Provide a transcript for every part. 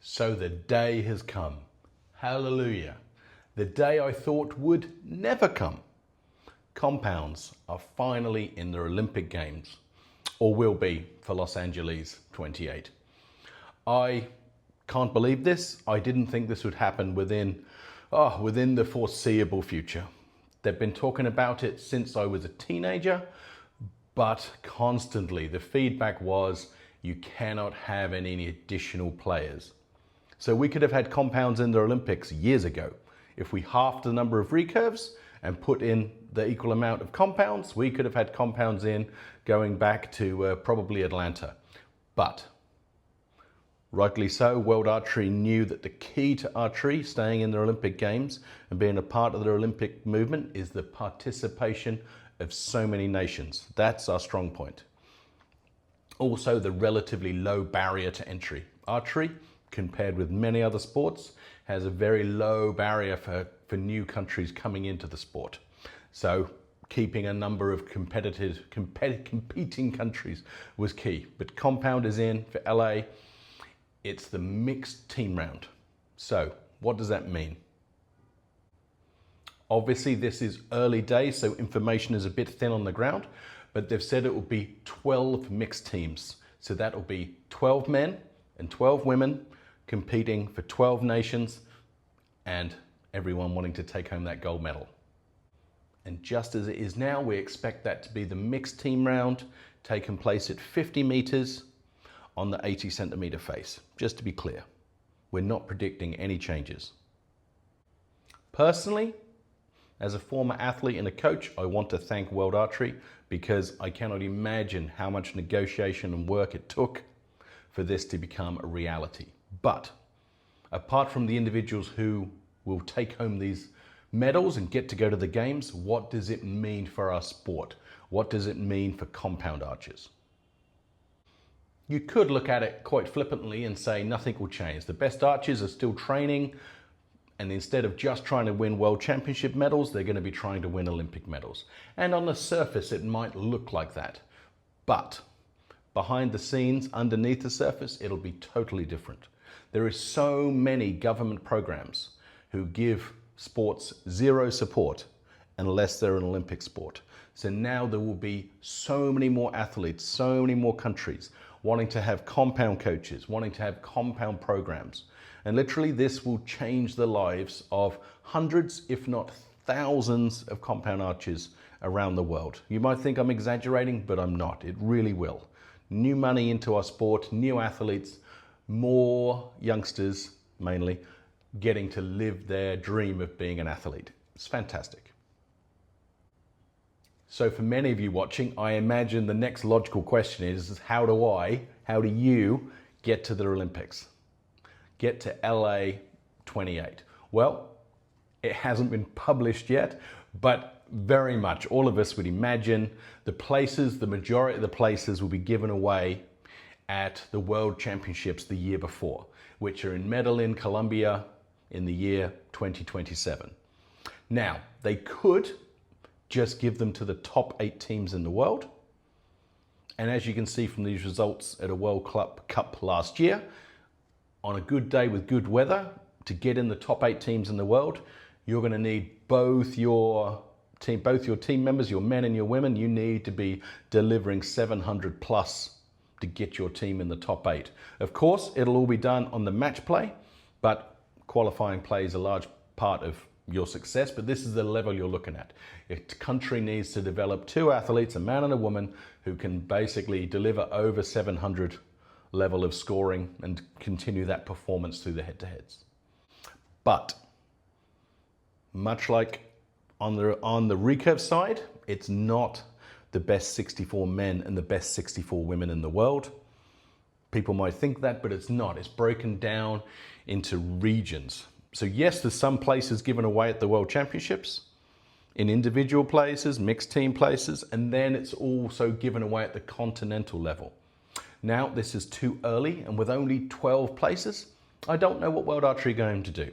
So the day has come. Hallelujah. The day I thought would never come. Compounds are finally in the Olympic Games, or will be for Los Angeles 28. I can't believe this. I didn't think this would happen within the foreseeable future. They've been talking about it since I was a teenager, but constantly the feedback was you cannot have any additional players. So we could have had compounds in the Olympics years ago. If we halved the number of recurves and put in the equal amount of compounds, we could have had compounds in going back to probably Atlanta. But rightly so, World Archery knew that the key to archery staying in the Olympic Games and being a part of the Olympic movement is the participation of so many nations. That's our strong point. Also, the relatively low barrier to entry. Archery, compared with many other sports, has a very low barrier for new countries coming into the sport. So keeping a number of competing countries was key. But compound is in for LA. It's the mixed team round. So what does that mean? Obviously this is early days, so information is a bit thin on the ground, but they've said it will be 12 mixed teams. So that will be 12 men and 12 women competing for 12 nations and everyone wanting to take home that gold medal. And just as it is now, we expect that to be the mixed team round taking place at 50 meters on the 80 centimeter face. Just to be clear, we're not predicting any changes. Personally, as a former athlete and a coach, I want to thank World Archery because I cannot imagine how much negotiation and work it took for this to become a reality. But apart from the individuals who will take home these medals and get to go to the games, what does it mean for our sport? What does it mean for compound archers? You could look at it quite flippantly and say nothing will change. The best archers are still training, and instead of just trying to win world championship medals, they're going to be trying to win Olympic medals. And on the surface, it might look like that. But behind the scenes, underneath the surface, it'll be totally different. There are so many government programs who give sports zero support unless they're an Olympic sport. So now there will be so many more athletes, so many more countries wanting to have compound coaches, wanting to have compound programs. And literally this will change the lives of hundreds, if not thousands of compound archers around the world. You might think I'm exaggerating, but I'm not. It really will. New money into our sport, new athletes, more youngsters mainly getting to live their dream of being an athlete. It's fantastic. So for many of you watching, I imagine the next logical question is how do you get to the Olympics? Get to LA 28. Well, it hasn't been published yet, but very much all of us would imagine the majority of the places will be given away at the World Championships the year before, which are in Medellin, Colombia in the year 2027. Now, they could just give them to the top 8 teams in the world. And as you can see from these results at a World Cup last year, on a good day with good weather, to get in the top 8 teams in the world, you're going to need both your team members, your men and your women. You need to be delivering 700 plus to get your team in the top 8. Of course, it'll all be done on the match play, but qualifying plays a large part of your success, but this is the level you're looking at. A country needs to develop 2 athletes, a man and a woman, who can basically deliver over 700 level of scoring and continue that performance through the head-to-heads. But much like on the recurve side, it's not the best 64 men and the best 64 women in the world. People might think that, but it's not. It's broken down into regions. So yes, there's some places given away at the World Championships, in individual places, mixed team places, and then it's also given away at the continental level. Now, this is too early, and with only 12 places, I don't know what World Archery are going to do.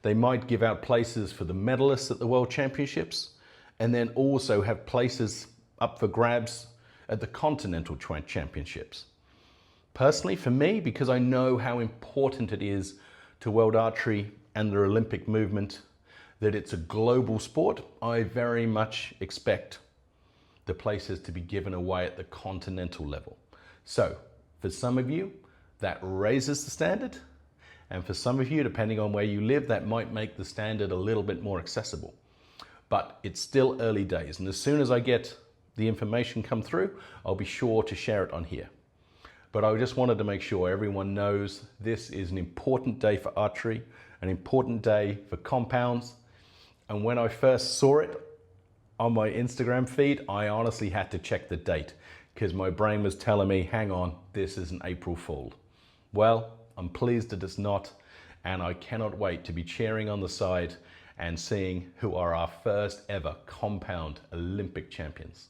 They might give out places for the medalists at the World Championships, and then also have places up for grabs at the continental championships. Personally, for me, because I know how important it is to world archery and the Olympic movement, that it's a global sport, I very much expect the places to be given away at the continental level. So for some of you, that raises the standard. And for some of you, depending on where you live, that might make the standard a little bit more accessible. But it's still early days. And as soon as I get the information come through, I'll be sure to share it on here. But I just wanted to make sure everyone knows this is an important day for archery, an important day for compounds. And when I first saw it on my Instagram feed, I honestly had to check the date because my brain was telling me, hang on, this is an April Fool. Well, I'm pleased that it's not, and I cannot wait to be cheering on the side and seeing who are our first ever compound Olympic champions.